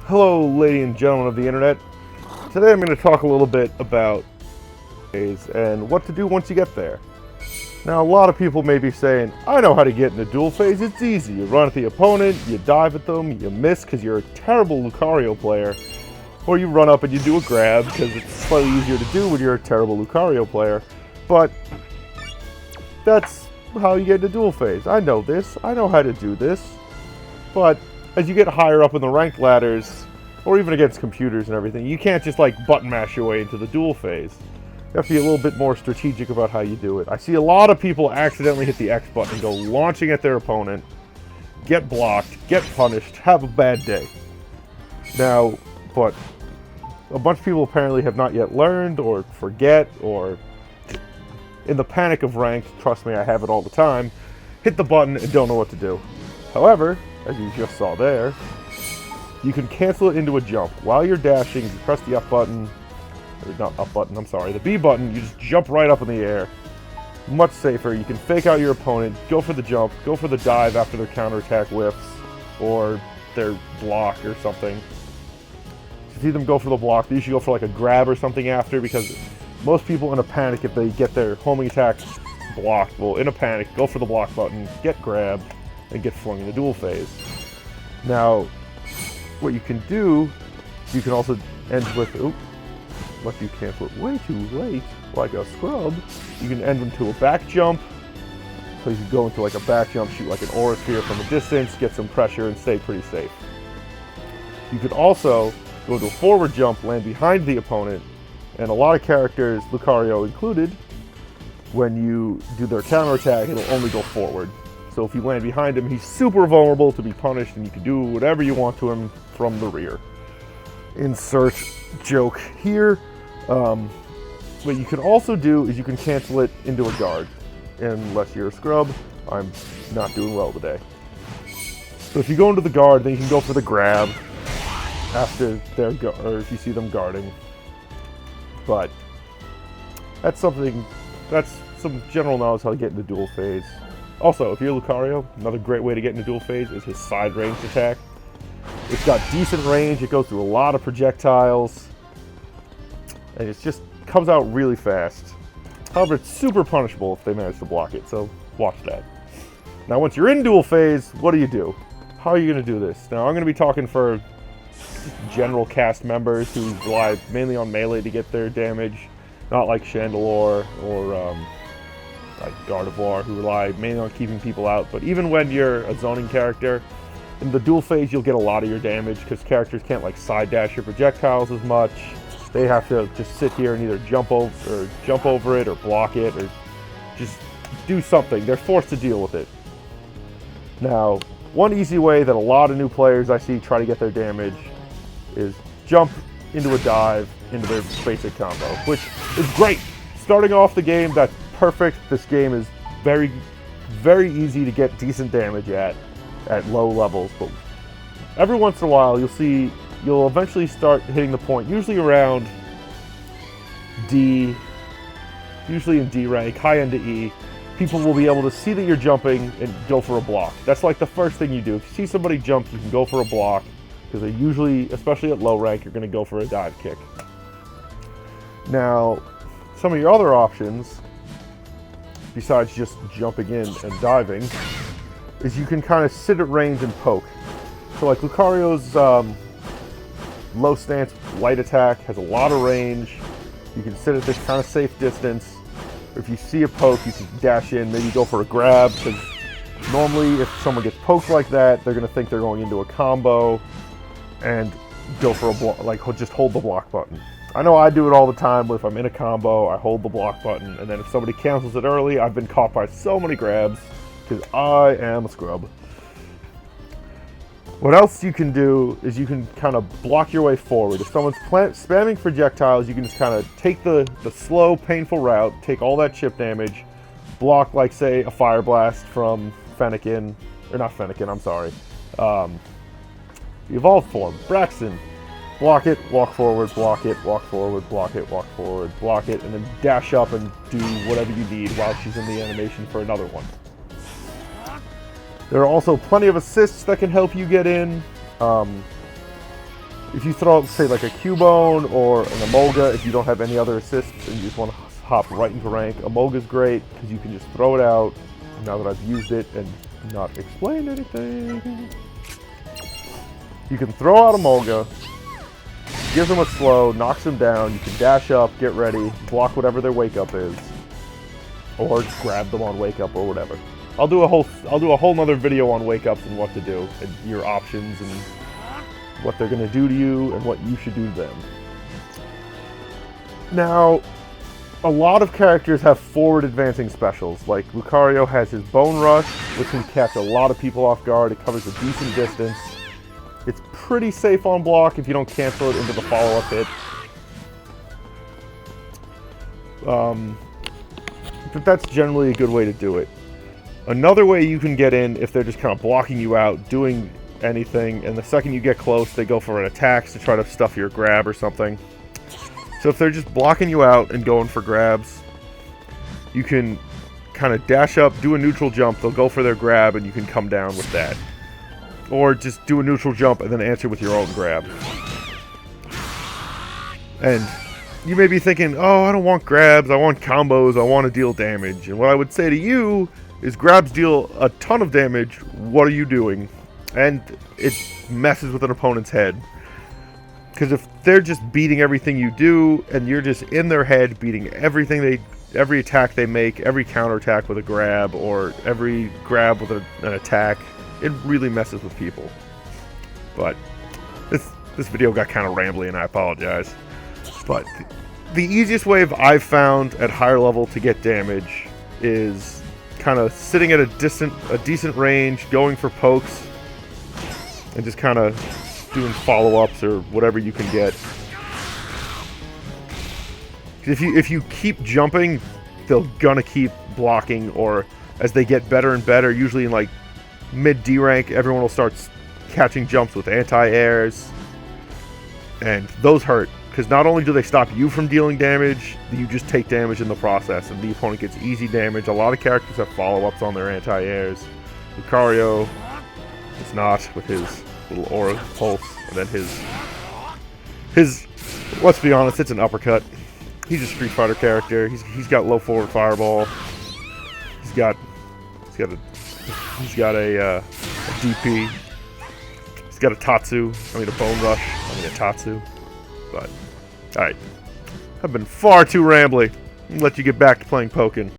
Hello, ladies and gentlemen of the internet. Today I'm going to talk a little bit about phase and what to do once you get there. Now, a lot of people may be saying, I know how to get into duel phase, it's easy. You run at the opponent, you dive at them, you miss because you're a terrible Lucario player, or you run up and you do a grab because it's slightly easier to do when you're a terrible Lucario player. But that's how you get into duel phase. I know this, I know how to do this, but as you get higher up in the ranked ladders, or even against computers and everything, you can't just like button mash your way into the duel phase. You have to be a little bit more strategic about how you do it. I see a lot of people accidentally hit the X button and go launching at their opponent, get blocked, get punished, have a bad day. Now, but a bunch of people apparently have not yet learned, or forget, or in the panic of ranked, trust me, I have it all the time, hit the button and don't know what to do. However, as you just saw there, you can cancel it into a jump. While you're dashing, you press the up button, or not up button, I'm sorry, the B button, you just jump right up in the air. Much safer. You can fake out your opponent, go for the jump, go for the dive after their counterattack whiffs, or their block or something. If you see them go for the block, they usually go for like a grab or something after, because most people in a panic, if they get their homing attack blocked, will in a panic go for the block button, get grabbed, and get flung in the duel phase. Now, what you can do, you can also end with, oop, let you cancel it way too late, like a scrub. You can end into a back jump, so you can go into like a back jump, shoot like an aura sphere from a distance, get some pressure, and stay pretty safe. You could also go into a forward jump, land behind the opponent, and a lot of characters, Lucario included, when you do their counterattack, it'll only go forward. So if you land behind him, he's super vulnerable to be punished, and you can do whatever you want to him from the rear. Insert joke here. What you can also do is you can cancel it into a guard. Unless you're a scrub, I'm not doing well today. So if you go into the guard, then you can go for the grab after they're or if you see them guarding. But that's something. That's some general knowledge how to get into duel phase. Also, if you're Lucario, another great way to get into duel phase is his side range attack. It's got decent range, it goes through a lot of projectiles, and it just comes out really fast. However, it's super punishable if they manage to block it, so watch that. Now, once you're in duel phase, what do you do? How are you going to do this? Now, I'm going to be talking for general cast members who rely mainly on melee to get their damage, not like Chandelure or like Gardevoir, who rely mainly on keeping people out. But even when you're a zoning character, in the duel phase you'll get a lot of your damage because characters can't like side dash your projectiles as much. They have to just sit here and either jump over it or block it or just do something. They're forced to deal with it. Now, one easy way that a lot of new players I see try to get their damage is jump into a dive into their basic combo, which is great. Starting off the game, that's perfect. This game is very, very easy to get decent damage at low levels, but every once in a while you'll eventually start hitting the point, usually around D, usually in D rank, high end to E. People will be able to see that you're jumping and go for a block. That's like the first thing you do. If you see somebody jump, you can go for a block, because they usually, especially at low rank, you're going to go for a dive kick. Now, some of your other options, besides just jumping in and diving, is you can kind of sit at range and poke. So like Lucario's low stance light attack has a lot of range. You can sit at this kind of safe distance. If you see a poke, you can dash in, maybe go for a grab, because normally if someone gets poked like that, they're going to think they're going into a combo and go for a block, like just hold the block button. I know I do it all the time, but if I'm in a combo, I hold the block button, and then if somebody cancels it early, I've been caught by so many grabs, because I am a scrub. What else you can do is you can kind of block your way forward. If someone's spamming projectiles, you can just kind of take the slow, painful route, take all that chip damage, block, like, say, a Fire Blast from Fennekin, or not Fennekin, I'm sorry, the evolved form, Braxton. Block it, walk forward, block it, walk forward, block it, walk forward, block it, and then dash up and do whatever you need while she's in the animation for another one. There are also plenty of assists that can help you get in. if you throw out, say, like a Cubone or an Emolga, if you don't have any other assists and you just want to hop right into rank, Emolga's great because you can just throw it out. Now that I've used it and not explained anything, you can throw out Emolga, gives them a slow, knocks them down. You can dash up, get ready, block whatever their wake up is, or grab them on wake up or whatever. I'll do a whole nother video on wake ups and what to do and your options and what they're going to do to you and what you should do to them. Now, a lot of characters have forward advancing specials. Like Lucario has his Bone Rush, which can catch a lot of people off guard. It covers a decent distance. It's pretty safe on block if you don't cancel it into the follow-up hit. But that's generally a good way to do it. Another way you can get in if they're just kind of blocking you out, doing anything, and the second you get close, they go for an attack to try to stuff your grab or something. So if they're just blocking you out and going for grabs, you can kind of dash up, do a neutral jump, they'll go for their grab, and you can come down with that. Or just do a neutral jump and then answer with your own grab. And you may be thinking, oh, I don't want grabs, I want combos, I want to deal damage. And what I would say to you is grabs deal a ton of damage, what are you doing? And it messes with an opponent's head. Because if they're just beating everything you do, and you're just in their head beating every attack they make, every counterattack with a grab, or every grab with an attack, it really messes with people. But this video got kind of rambly, and I apologize. But the easiest way I've found at higher level to get damage is kind of sitting at a decent range, going for pokes, and just kind of doing follow-ups or whatever you can get. If you keep jumping, they're gonna keep blocking, or as they get better and better, usually in like mid D rank, everyone will start catching jumps with anti-airs, and those hurt because not only do they stop you from dealing damage, you just take damage in the process, and the opponent gets easy damage. A lot of characters have follow-ups on their anti-airs. Lucario is not, with his little aura pulse, and then his let's be honest, it's an uppercut. He's a Street Fighter character. He's got low forward fireball. He's got a DP. He's got a Tatsu. I mean a Bone Rush. I mean a Tatsu. But alright, I've been far too rambly. I'll let you get back to playing Pokken.